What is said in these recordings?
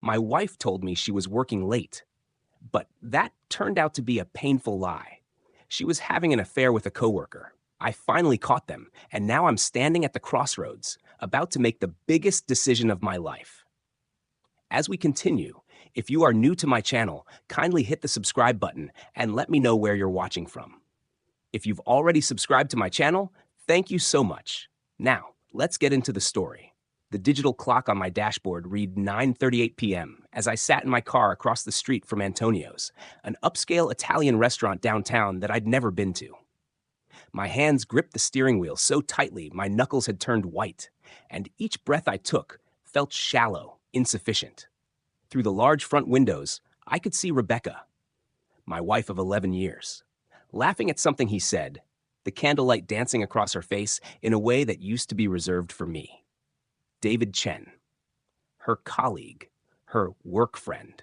My wife told me she was working late, but that turned out to be a painful lie. She was having an affair with a coworker. I finally caught them, and now I'm standing at the crossroads, about to make the biggest decision of my life. As we continue, if you are new to my channel, kindly hit the subscribe button and let me know where you're watching from. If you've already subscribed to my channel, thank you so much. Now, let's get into the story. The digital clock on my dashboard read 9:38 p.m. as I sat in my car across the street from Antonio's, an upscale Italian restaurant downtown that I'd never been to. My hands gripped the steering wheel so tightly my knuckles had turned white, and each breath I took felt shallow, insufficient. Through the large front windows, I could see Rebecca, my wife of 11 years, laughing at something he said, the candlelight dancing across her face in a way that used to be reserved for me. David Chen, her colleague, her work friend,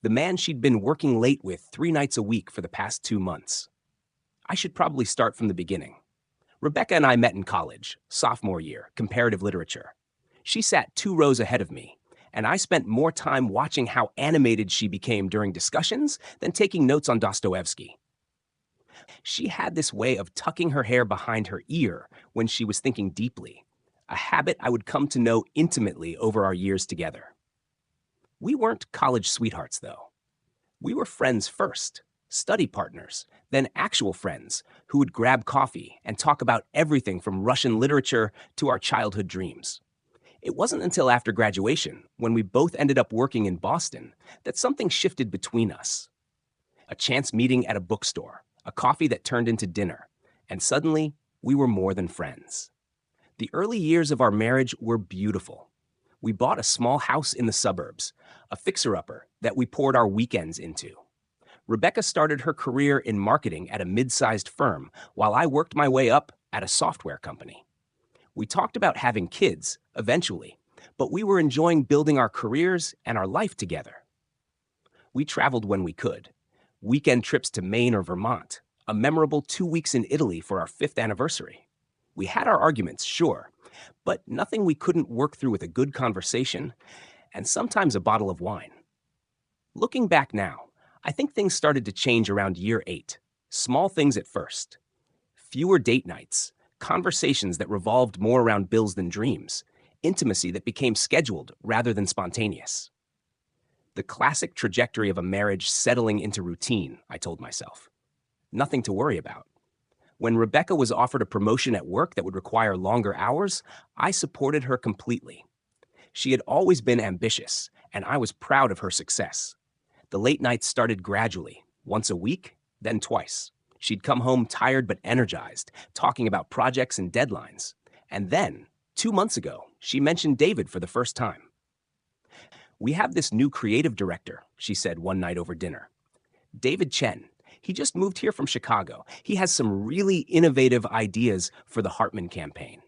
the man she'd been working late with 3 nights a week for the past 2 months. I should probably start from the beginning. Rebecca and I met in college, sophomore year, comparative literature. She sat 2 rows ahead of me, and I spent more time watching how animated she became during discussions than taking notes on Dostoevsky. She had this way of tucking her hair behind her ear when she was thinking deeply, a habit I would come to know intimately over our years together. We weren't college sweethearts, though. We were friends first, study partners, then actual friends who would grab coffee and talk about everything from Russian literature to our childhood dreams. It wasn't until after graduation, when we both ended up working in Boston, that something shifted between us. A chance meeting at a bookstore, a coffee that turned into dinner, and suddenly we were more than friends. The early years of our marriage were beautiful. We bought a small house in the suburbs, a fixer-upper that we poured our weekends into. Rebecca started her career in marketing at a mid-sized firm, while I worked my way up at a software company. We talked about having kids, eventually, but we were enjoying building our careers and our life together. We traveled when we could. Weekend trips to Maine or Vermont, a memorable 2 weeks in Italy for our 5th anniversary. We had our arguments, sure, but nothing we couldn't work through with a good conversation and sometimes a bottle of wine. Looking back now, I think things started to change around year 8. Small things at first. Fewer date nights, conversations that revolved more around bills than dreams, intimacy that became scheduled rather than spontaneous. The classic trajectory of a marriage settling into routine, I told myself. Nothing to worry about. When Rebecca was offered a promotion at work that would require longer hours, I supported her completely. She had always been ambitious, and I was proud of her success. The late nights started gradually, once a week, then twice. She'd come home tired but energized, talking about projects and deadlines. And then, 2 months ago, she mentioned David for the first time. "We have this new creative director," she said one night over dinner. "David Chen. He just moved here from Chicago. He has some really innovative ideas for the Hartman campaign."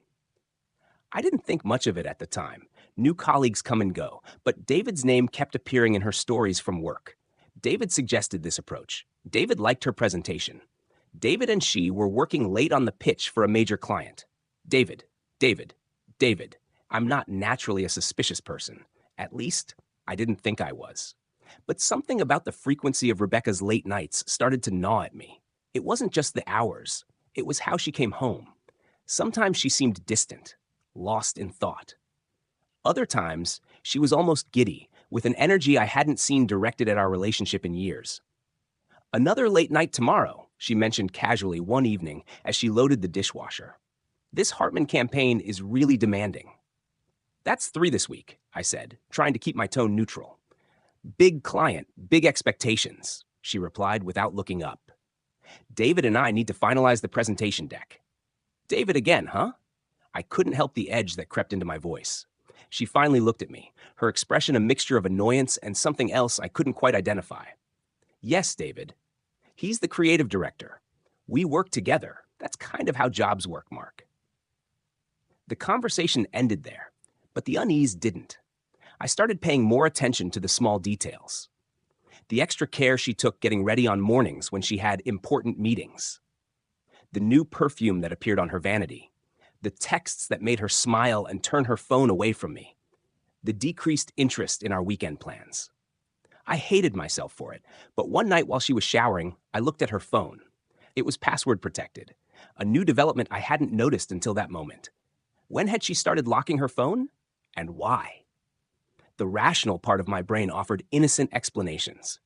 I didn't think much of it at the time. New colleagues come and go, but David's name kept appearing in her stories from work. David suggested this approach. David liked her presentation. David and she were working late on the pitch for a major client. David, David, David. I'm not naturally a suspicious person. At least, I didn't think I was. But something about the frequency of Rebecca's late nights started to gnaw at me. It wasn't just the hours. It was how she came home. Sometimes she seemed distant, lost in thought. Other times, she was almost giddy, with an energy I hadn't seen directed at our relationship in years. "Another late night tomorrow," she mentioned casually one evening as she loaded the dishwasher. "This Hartman campaign is really demanding." "That's 3 this week," I said, trying to keep my tone neutral. "Big client, big expectations," she replied without looking up. "David and I need to finalize the presentation deck." "David again, huh?" I couldn't help the edge that crept into my voice. She finally looked at me, her expression a mixture of annoyance and something else I couldn't quite identify. "Yes, David. He's the creative director. We work together. That's kind of how jobs work, Mark." The conversation ended there, but the unease didn't. I started paying more attention to the small details. The extra care she took getting ready on mornings when she had important meetings. The new perfume that appeared on her vanity. The texts that made her smile and turn her phone away from me. the decreased interest in our weekend plans. I hated myself for it, but one night while she was showering, I looked at her phone. It was password protected, a new development I hadn't noticed until that moment. When had she started locking her phone? And why? The rational part of my brain offered innocent explanations.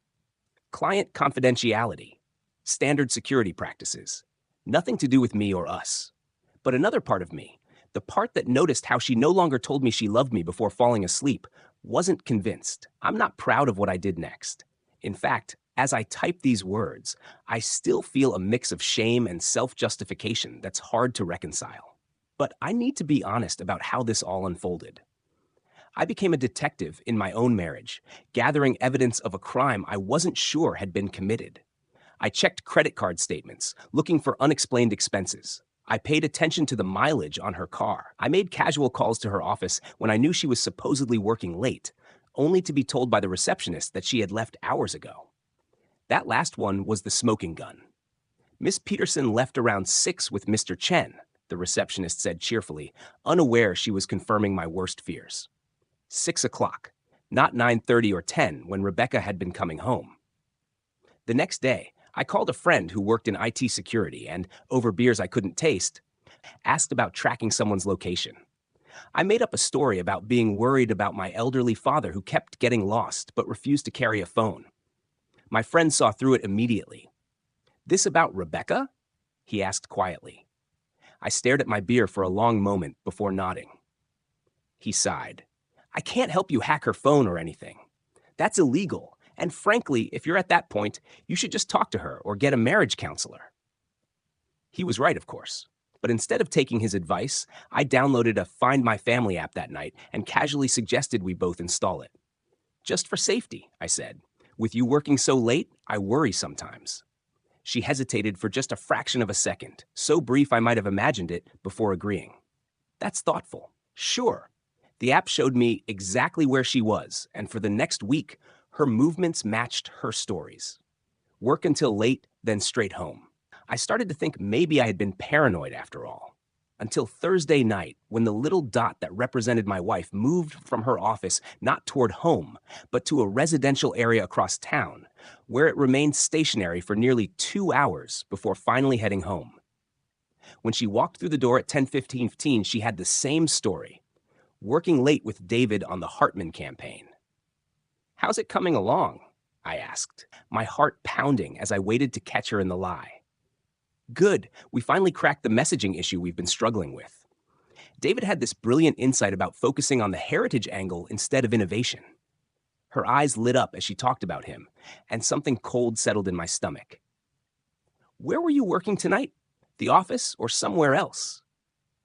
Client confidentiality, standard security practices, nothing to do with me or us. But another part of me, the part that noticed how she no longer told me she loved me before falling asleep, wasn't convinced. I'm not proud of what I did next. In fact, as I type these words, I still feel a mix of shame and self-justification that's hard to reconcile. But I need to be honest about how this all unfolded. I became a detective in my own marriage, gathering evidence of a crime I wasn't sure had been committed. I checked credit card statements, looking for unexplained expenses. I paid attention to the mileage on her car. I made casual calls to her office when I knew she was supposedly working late, only to be told by the receptionist that she had left hours ago. That last one was the smoking gun. Miss Peterson left around 6 with Mr. Chen, the receptionist said cheerfully, unaware she was confirming my worst fears. 6 o'clock, not 9:30 or 10 when Rebecca had been coming home. The next day, I called a friend who worked in IT security and, over beers I couldn't taste, asked about tracking someone's location. I made up a story about being worried about my elderly father who kept getting lost but refused to carry a phone. My friend saw through it immediately. "This about Rebecca?" he asked quietly. I stared at my beer for a long moment before nodding. He sighed. "I can't help you hack her phone or anything. That's illegal. And frankly, if you're at that point, you should just talk to her or get a marriage counselor." He was right, of course. But instead of taking his advice, I downloaded a Find My Family app that night and casually suggested we both install it. "Just for safety," I said. "With you working so late, I worry sometimes." She hesitated for just a fraction of a second, so brief I might have imagined it, before agreeing. "That's thoughtful. Sure." The app showed me exactly where she was, and for the next week, her movements matched her stories. Work until late, then straight home. I started to think maybe I had been paranoid after all. Until Thursday night, when the little dot that represented my wife moved from her office not toward home, but to a residential area across town, where it remained stationary for nearly 2 hours before finally heading home. When she walked through the door at 10:15, she had the same story. Working late with David on the Hartman campaign. "How's it coming along?" I asked, my heart pounding as I waited to catch her in the lie. "Good. We finally cracked the messaging issue we've been struggling with." David had this brilliant insight about focusing on the heritage angle instead of innovation. Her eyes lit up as she talked about him, and something cold settled in my stomach. "Where were you working tonight? The office or somewhere else?"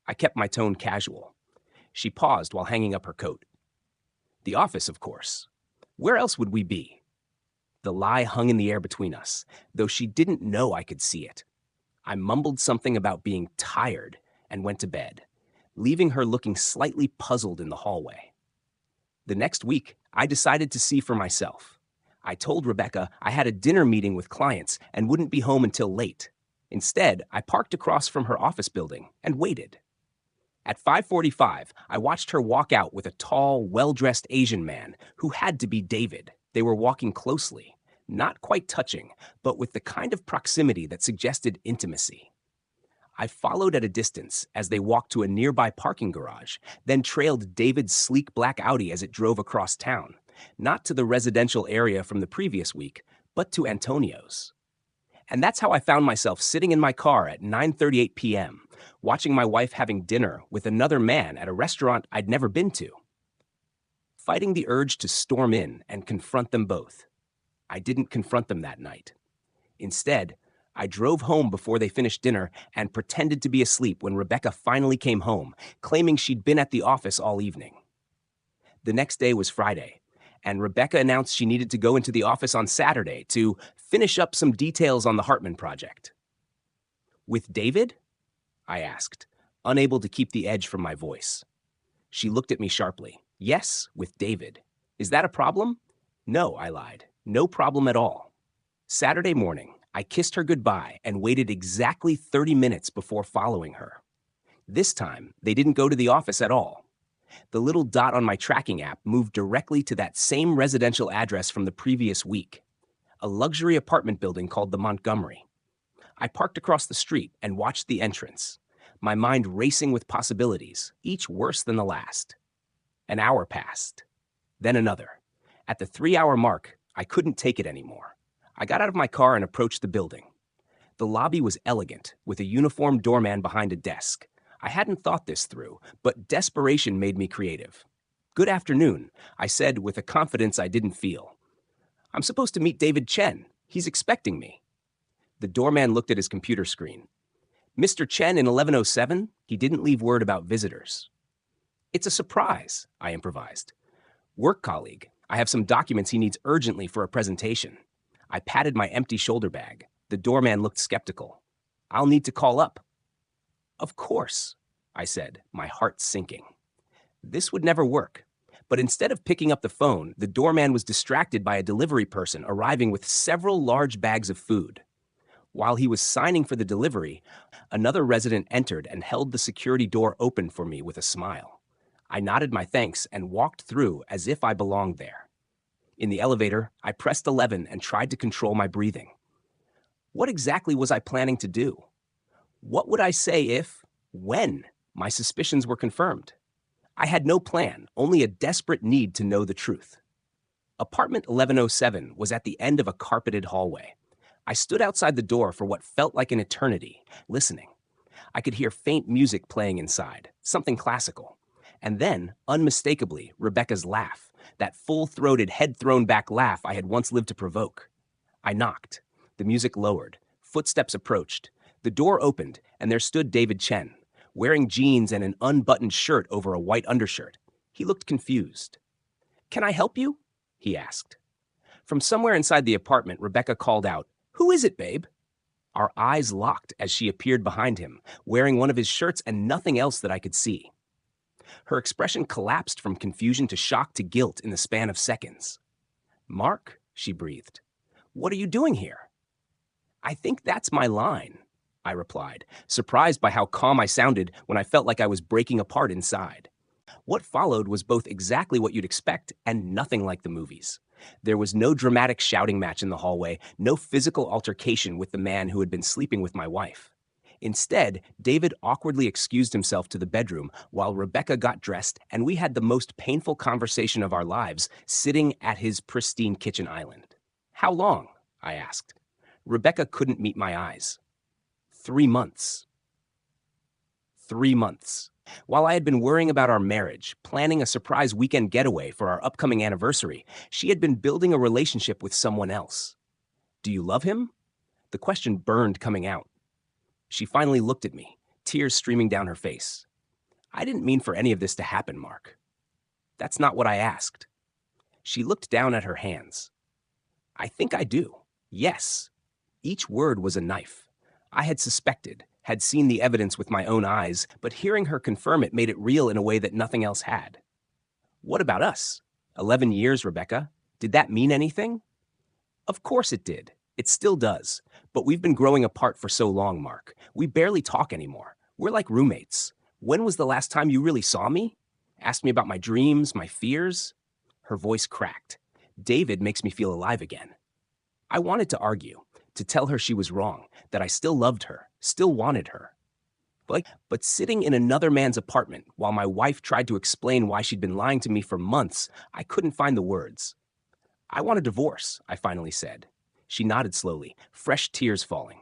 I kept my tone casual. She paused while hanging up her coat. "The office, of course. Where else would we be?" The lie hung in the air between us, though she didn't know I could see it. I mumbled something about being tired and went to bed, leaving her looking slightly puzzled in the hallway. The next week, I decided to see for myself. I told Rebecca I had a dinner meeting with clients and wouldn't be home until late. Instead, I parked across from her office building and waited. At 5:45, I watched her walk out with a tall, well-dressed Asian man who had to be David. They were walking closely, not quite touching, but with the kind of proximity that suggested intimacy. I followed at a distance as they walked to a nearby parking garage, then trailed David's sleek black Audi as it drove across town, not to the residential area from the previous week, but to Antonio's. And that's how I found myself sitting in my car at 9:38 p.m., watching my wife having dinner with another man at a restaurant I'd never been to. Fighting the urge to storm in and confront them both. I didn't confront them that night. Instead, I drove home before they finished dinner and pretended to be asleep when Rebecca finally came home, claiming she'd been at the office all evening. The next day was Friday, and Rebecca announced she needed to go into the office on Saturday to finish up some details on the Hartman project. "With David?" I asked, unable to keep the edge from my voice. She looked at me sharply. "Yes, with David. Is that a problem?" "No," I lied. "No problem at all." Saturday morning, I kissed her goodbye and waited exactly 30 minutes before following her. This time, they didn't go to the office at all. The little dot on my tracking app moved directly to that same residential address from the previous week, a luxury apartment building called the Montgomery. I parked across the street and watched the entrance, my mind racing with possibilities, each worse than the last. An hour passed, then another. At the 3-hour mark, I couldn't take it anymore. I got out of my car and approached the building. The lobby was elegant, with a uniformed doorman behind a desk. I hadn't thought this through, but desperation made me creative. "Good afternoon," I said with a confidence I didn't feel. "I'm supposed to meet David Chen. He's expecting me." The doorman looked at his computer screen. "Mr. Chen in 1107? He didn't leave word about visitors." "It's a surprise," I improvised. "Work colleague. I have some documents he needs urgently for a presentation." I patted my empty shoulder bag. The doorman looked skeptical. "I'll need to call up." "Of course," I said, my heart sinking. This would never work. But instead of picking up the phone, the doorman was distracted by a delivery person arriving with several large bags of food. While he was signing for the delivery, another resident entered and held the security door open for me with a smile. I nodded my thanks and walked through as if I belonged there. In the elevator, I pressed 11 and tried to control my breathing. What exactly was I planning to do? What would I say if, when, my suspicions were confirmed? I had no plan, only a desperate need to know the truth. Apartment 1107 was at the end of a carpeted hallway. I stood outside the door for what felt like an eternity, listening. I could hear faint music playing inside, something classical. And then, unmistakably, Rebecca's laugh, that full-throated, head-thrown-back laugh I had once lived to provoke. I knocked. The music lowered. Footsteps approached. The door opened, and there stood David Chen, wearing jeans and an unbuttoned shirt over a white undershirt. He looked confused. "Can I help you?" he asked. From somewhere inside the apartment, Rebecca called out, "Who is it, babe?" Our eyes locked as she appeared behind him, wearing one of his shirts and nothing else that I could see. Her expression collapsed from confusion to shock to guilt in the span of seconds. "Mark," she breathed, "what are you doing here?" "I think that's my line," I replied, surprised by how calm I sounded when I felt like I was breaking apart inside. What followed was both exactly what you'd expect and nothing like the movies. There was no dramatic shouting match in the hallway, no physical altercation with the man who had been sleeping with my wife. Instead, David awkwardly excused himself to the bedroom while Rebecca got dressed, and we had the most painful conversation of our lives sitting at his pristine kitchen island. "How long?" I asked. Rebecca couldn't meet my eyes. 3 months. 3 months. While I had been worrying about our marriage, planning a surprise weekend getaway for our upcoming anniversary, she had been building a relationship with someone else. "Do you love him?" The question burned coming out. She finally looked at me, tears streaming down her face. "I didn't mean for any of this to happen, Mark." "That's not what I asked." She looked down at her hands. "I think I do. Yes." Each word was a knife. I had suspected, had seen the evidence with my own eyes, but hearing her confirm it made it real in a way that nothing else had. "What about us? 11 years, Rebecca. Did that mean anything?" "Of course it did. It still does. But we've been growing apart for so long, Mark. We barely talk anymore. We're like roommates. When was the last time you really saw me? Asked me about my dreams, my fears?" Her voice cracked. David makes me feel alive again. I wanted to argue, to tell her she was wrong, that I still loved her, still wanted her. But sitting in another man's apartment while my wife tried to explain why she'd been lying to me for months, I couldn't find the words. "I want a divorce," I finally said. She nodded slowly, fresh tears falling.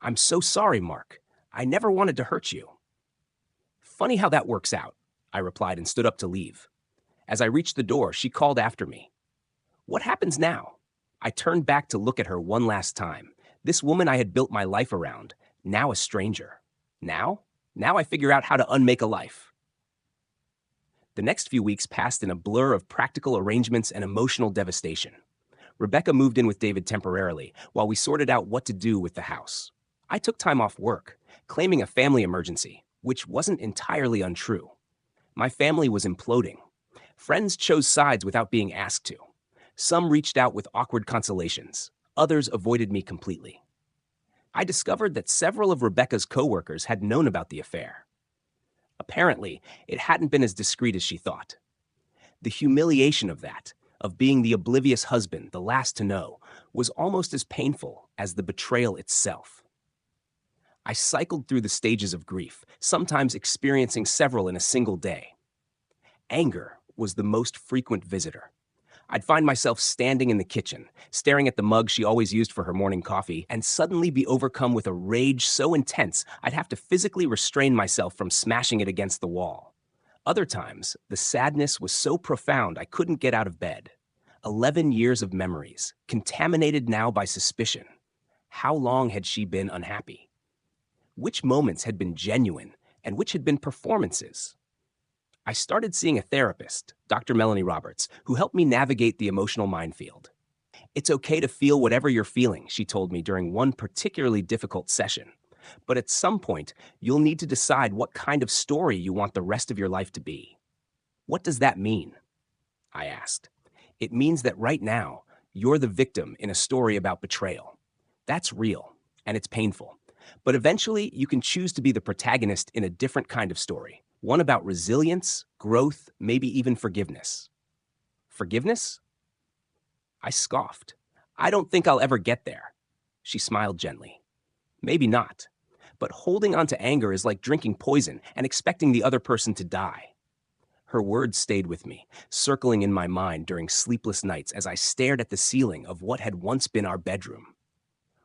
"I'm so sorry, Mark. I never wanted to hurt you." "Funny how that works out," I replied and stood up to leave. As I reached the door, she called after me. "What happens now?" I turned back to look at her one last time. This woman I had built my life around, now a stranger. Now I figure out how to unmake a life. The next few weeks passed in a blur of practical arrangements and emotional devastation. Rebecca moved in with David temporarily while we sorted out what to do with the house. I took time off work, claiming a family emergency, which wasn't entirely untrue. My family was imploding. Friends chose sides without being asked to. Some reached out with awkward consolations. Others avoided me completely. I discovered that several of Rebecca's coworkers had known about the affair. Apparently, it hadn't been as discreet as she thought. The humiliation of that, of being the oblivious husband, the last to know, was almost as painful as the betrayal itself. I cycled through the stages of grief, sometimes experiencing several in a single day. Anger was the most frequent visitor. I'd find myself standing in the kitchen, staring at the mug she always used for her morning coffee, and suddenly be overcome with a rage so intense I'd have to physically restrain myself from smashing it against the wall. Other times, the sadness was so profound I couldn't get out of bed. 11 years of memories, contaminated now by suspicion. How long had she been unhappy? Which moments had been genuine and which had been performances? I started seeing a therapist, Dr. Melanie Roberts, who helped me navigate the emotional minefield. It's okay to feel whatever you're feeling, she told me during one particularly difficult session. But at some point, you'll need to decide what kind of story you want the rest of your life to be. What does that mean? I asked. It means that right now, you're the victim in a story about betrayal. That's real, and it's painful. But eventually, you can choose to be the protagonist in a different kind of story. One about resilience, growth, maybe even forgiveness. Forgiveness? I scoffed. I don't think I'll ever get there. She smiled gently. Maybe not. But holding on to anger is like drinking poison and expecting the other person to die. Her words stayed with me, circling in my mind during sleepless nights as I stared at the ceiling of what had once been our bedroom.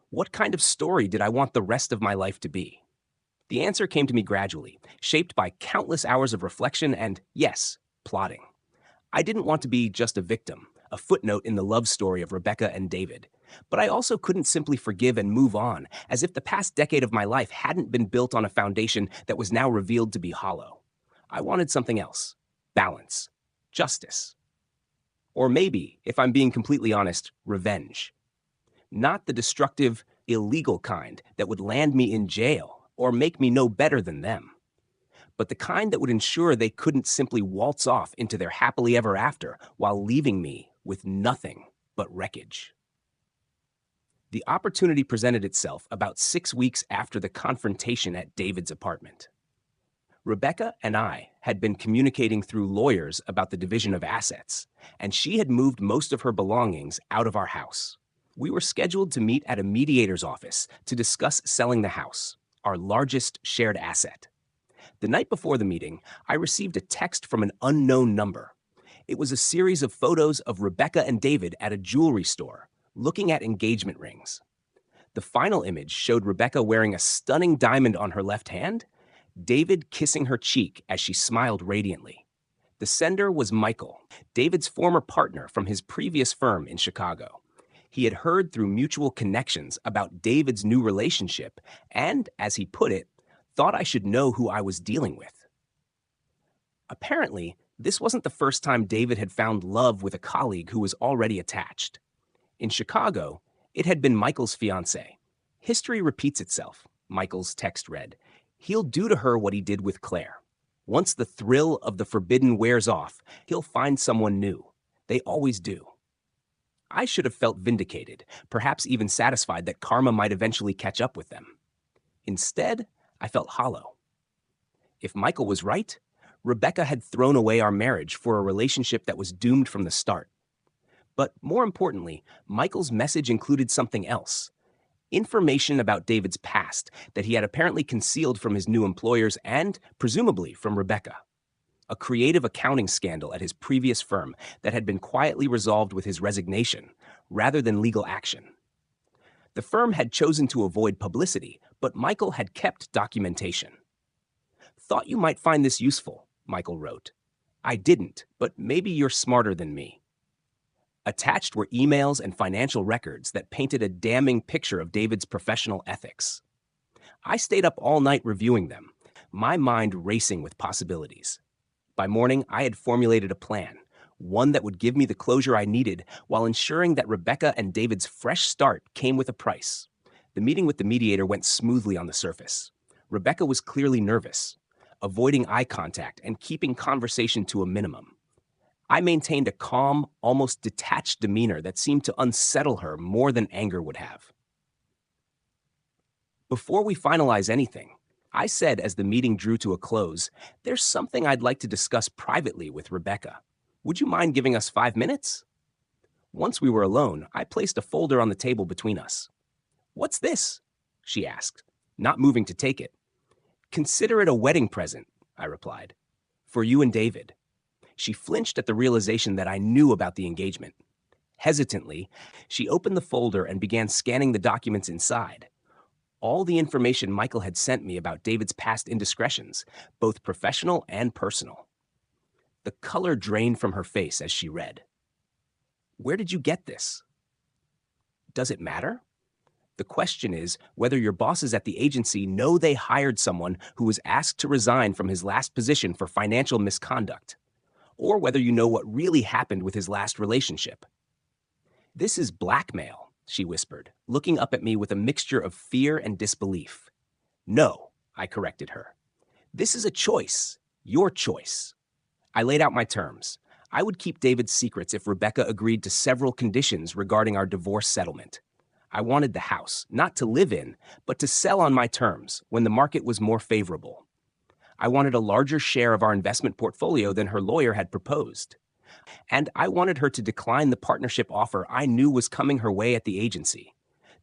What kind of story did I want the rest of my life to be? The answer came to me gradually, shaped by countless hours of reflection and, yes, plotting. I didn't want to be just a victim, a footnote in the love story of Rebecca and David. But I also couldn't simply forgive and move on, as if the past decade of my life hadn't been built on a foundation that was now revealed to be hollow. I wanted something else. Balance. Justice. Or maybe, if I'm being completely honest, revenge. Not the destructive, illegal kind that would land me in jail or make me no better than them, but the kind that would ensure they couldn't simply waltz off into their happily ever after while leaving me with nothing but wreckage. The opportunity presented itself about 6 weeks after the confrontation at David's apartment. Rebecca and I had been communicating through lawyers about the division of assets, and she had moved most of her belongings out of our house. We were scheduled to meet at a mediator's office to discuss selling the house, our largest shared asset. The night before the meeting, I received a text from an unknown number. It was a series of photos of Rebecca and David at a jewelry store, looking at engagement rings. The final image showed Rebecca wearing a stunning diamond on her left hand, David kissing her cheek as she smiled radiantly. The sender was Michael, David's former partner from his previous firm in Chicago. He had heard through mutual connections about David's new relationship and, as he put it, thought I should know who I was dealing with. Apparently, this wasn't the first time David had found love with a colleague who was already attached. In Chicago, it had been Michael's fiancée. History repeats itself, Michael's text read. He'll do to her what he did with Claire. Once the thrill of the forbidden wears off, he'll find someone new. They always do. I should have felt vindicated, perhaps even satisfied that karma might eventually catch up with them. Instead, I felt hollow. If Michael was right, Rebecca had thrown away our marriage for a relationship that was doomed from the start. But more importantly, Michael's message included something else. Information about David's past that he had apparently concealed from his new employers and, presumably, from Rebecca. A creative accounting scandal at his previous firm that had been quietly resolved with his resignation, rather than legal action. The firm had chosen to avoid publicity, but Michael had kept documentation. Thought you might find this useful, Michael wrote. I didn't, but maybe you're smarter than me. Attached were emails and financial records that painted a damning picture of David's professional ethics. I stayed up all night reviewing them, my mind racing with possibilities. By morning, I had formulated a plan, one that would give me the closure I needed while ensuring that Rebecca and David's fresh start came with a price. The meeting with the mediator went smoothly on the surface. Rebecca was clearly nervous, avoiding eye contact and keeping conversation to a minimum. I maintained a calm, almost detached demeanor that seemed to unsettle her more than anger would have. Before we finalize anything, I said as the meeting drew to a close, "There's something I'd like to discuss privately with Rebecca. Would you mind giving us 5 minutes?" Once we were alone, I placed a folder on the table between us. "What's this?" she asked, not moving to take it. "Consider it a wedding present," I replied. "For you and David." She flinched at the realization that I knew about the engagement. Hesitantly, she opened the folder and began scanning the documents inside. All the information Michael had sent me about David's past indiscretions, both professional and personal. The color drained from her face as she read. "Where did you get this?" "Does it matter? The question is whether your bosses at the agency know they hired someone who was asked to resign from his last position for financial misconduct, or whether you know what really happened with his last relationship." "This is blackmail," she whispered, looking up at me with a mixture of fear and disbelief. "No," I corrected her. "This is a choice, your choice." I laid out my terms. I would keep David's secrets if Rebecca agreed to several conditions regarding our divorce settlement. I wanted the house, not to live in, but to sell on my terms when the market was more favorable. I wanted a larger share of our investment portfolio than her lawyer had proposed. And I wanted her to decline the partnership offer I knew was coming her way at the agency.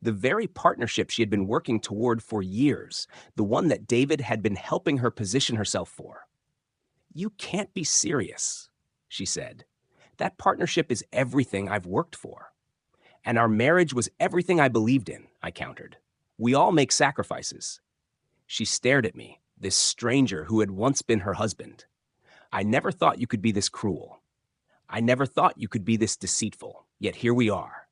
The very partnership she had been working toward for years, the one that David had been helping her position herself for. "You can't be serious," she said. "That partnership is everything I've worked for." "And our marriage was everything I believed in," I countered. "We all make sacrifices." She stared at me, this stranger who had once been her husband. "I never thought you could be this cruel. I never thought you could be this deceitful, yet here we are."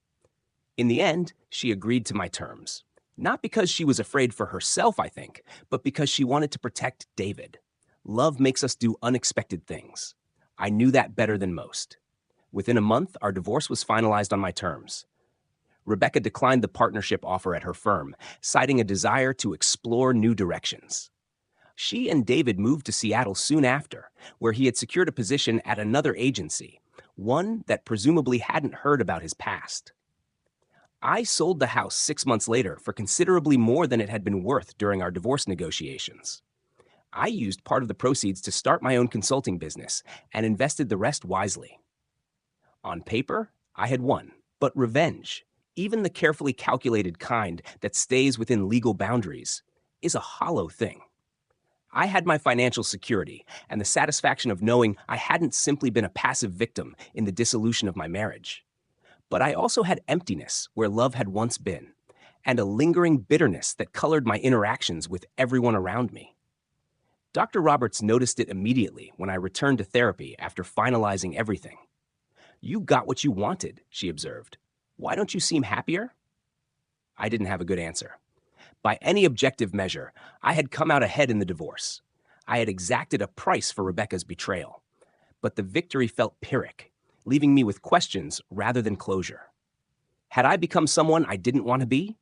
In the end, she agreed to my terms. Not because she was afraid for herself, I think, but because she wanted to protect David. Love makes us do unexpected things. I knew that better than most. Within a month, our divorce was finalized on my terms. Rebecca declined the partnership offer at her firm, citing a desire to explore new directions. She and David moved to Seattle soon after, where he had secured a position at another agency, one that presumably hadn't heard about his past. I sold the house 6 months later for considerably more than it had been worth during our divorce negotiations. I used part of the proceeds to start my own consulting business and invested the rest wisely. On paper, I had won, but revenge, even the carefully calculated kind that stays within legal boundaries, is a hollow thing. I had my financial security and the satisfaction of knowing I hadn't simply been a passive victim in the dissolution of my marriage. But I also had emptiness where love had once been, and a lingering bitterness that colored my interactions with everyone around me. Dr. Roberts noticed it immediately when I returned to therapy after finalizing everything. "You got what you wanted," she observed. "Why don't you seem happier?" I didn't have a good answer. By any objective measure, I had come out ahead in the divorce. I had exacted a price for Rebecca's betrayal. But the victory felt Pyrrhic, leaving me with questions rather than closure. Had I become someone I didn't want to be?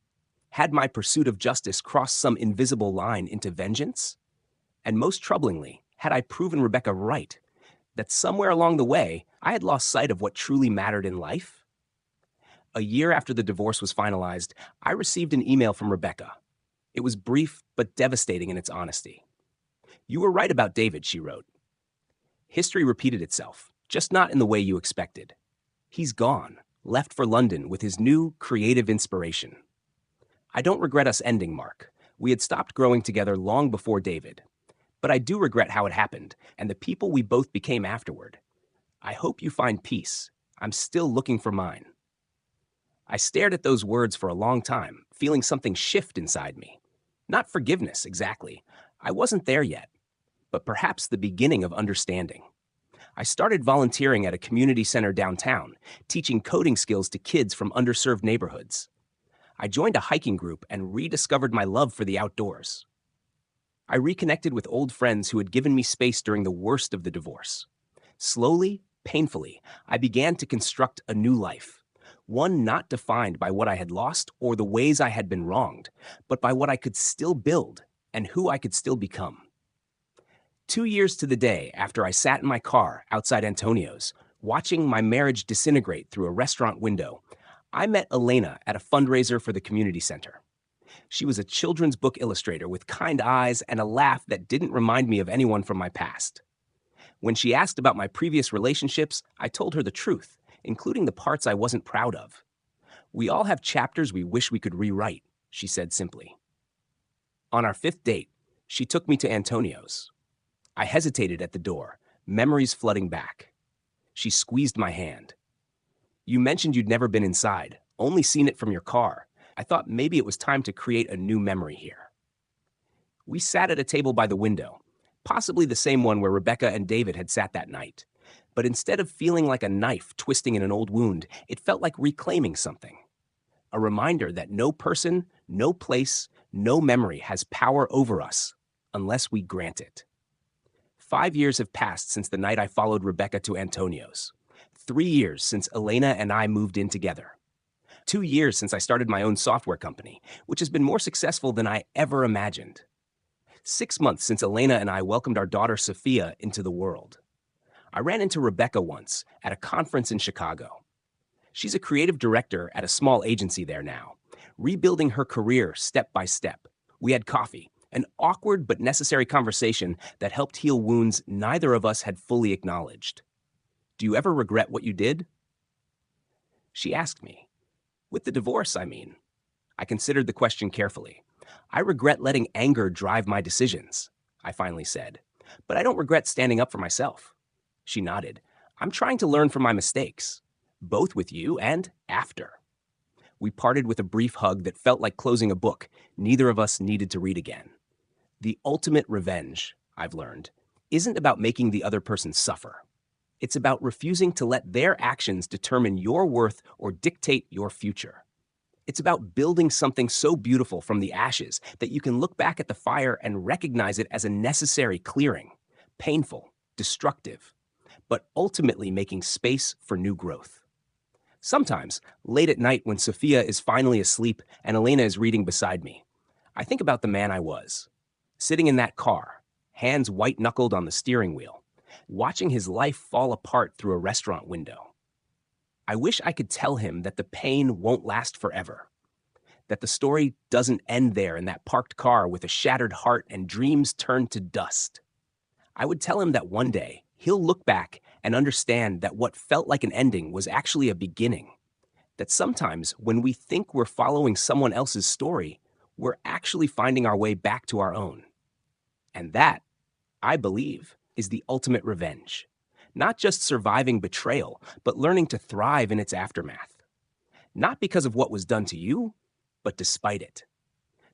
Had my pursuit of justice crossed some invisible line into vengeance? And most troublingly, had I proven Rebecca right, that somewhere along the way, I had lost sight of what truly mattered in life? A year after the divorce was finalized, I received an email from Rebecca. It was brief but devastating in its honesty. "You were right about David," she wrote. "History repeated itself, just not in the way you expected. He's gone, left for London with his new creative inspiration. I don't regret us ending, Mark. We had stopped growing together long before David. But I do regret how it happened and the people we both became afterward. I hope you find peace. I'm still looking for mine." I stared at those words for a long time, feeling something shift inside me. Not forgiveness, exactly. I wasn't there yet. But perhaps the beginning of understanding. I started volunteering at a community center downtown, teaching coding skills to kids from underserved neighborhoods. I joined a hiking group and rediscovered my love for the outdoors. I reconnected with old friends who had given me space during the worst of the divorce. Slowly, painfully, I began to construct a new life. One not defined by what I had lost or the ways I had been wronged, but by what I could still build and who I could still become. 2 years to the day after I sat in my car outside Antonio's, watching my marriage disintegrate through a restaurant window, I met Elena at a fundraiser for the community center. She was a children's book illustrator with kind eyes and a laugh that didn't remind me of anyone from my past. When she asked about my previous relationships, I told her the truth, including the parts I wasn't proud of. We all have chapters we wish we could rewrite, she said simply. On our fifth date, she took me to Antonio's. I hesitated at the door, memories flooding back. She squeezed my hand. You mentioned you'd never been inside, only seen it from your car. I thought maybe it was time to create a new memory here. We sat at a table by the window, possibly the same one where Rebecca and David had sat that night. But instead of feeling like a knife twisting in an old wound, it felt like reclaiming something. A reminder that no person, no place, no memory has power over us unless we grant it. 5 years have passed since the night I followed Rebecca to Antonio's. 3 years since Elena and I moved in together. 2 years since I started my own software company, which has been more successful than I ever imagined. 6 months since Elena and I welcomed our daughter Sophia into the world. I ran into Rebecca once at a conference in Chicago. She's a creative director at a small agency there now, rebuilding her career step by step. We had coffee, an awkward but necessary conversation that helped heal wounds neither of us had fully acknowledged. Do you ever regret what you did? She asked me. With the divorce, I mean. I considered the question carefully. I regret letting anger drive my decisions, I finally said. But I don't regret standing up for myself. She nodded. I'm trying to learn from my mistakes, both with you and after. We parted with a brief hug that felt like closing a book neither of us needed to read again. The ultimate revenge, I've learned, isn't about making the other person suffer. It's about refusing to let their actions determine your worth or dictate your future. It's about building something so beautiful from the ashes that you can look back at the fire and recognize it as a necessary clearing, painful, destructive, but ultimately making space for new growth. Sometimes, late at night when Sophia is finally asleep and Elena is reading beside me, I think about the man I was, sitting in that car, hands white-knuckled on the steering wheel, watching his life fall apart through a restaurant window. I wish I could tell him that the pain won't last forever, that the story doesn't end there in that parked car with a shattered heart and dreams turned to dust. I would tell him that one day he'll look back and understand that what felt like an ending was actually a beginning, that sometimes when we think we're following someone else's story, we're actually finding our way back to our own. And that, I believe, is the ultimate revenge. Not just surviving betrayal, but learning to thrive in its aftermath. Not because of what was done to you, but despite it.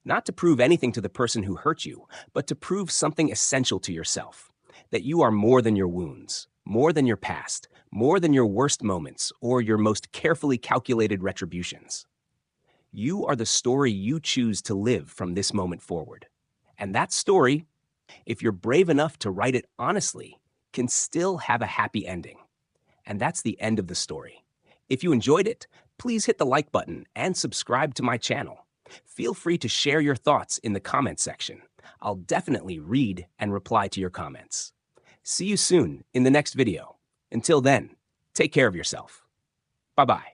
Not to prove anything to the person who hurt you, but to prove something essential to yourself. That you are more than your wounds, more than your past, more than your worst moments or your most carefully calculated retributions. You are the story you choose to live from this moment forward. And that story, if you're brave enough to write it honestly, can still have a happy ending. And that's the end of the story. If you enjoyed it, please hit the like button and subscribe to my channel. Feel free to share your thoughts in the comment section. I'll definitely read and reply to your comments. See you soon in the next video. Until then, take care of yourself. Bye-bye.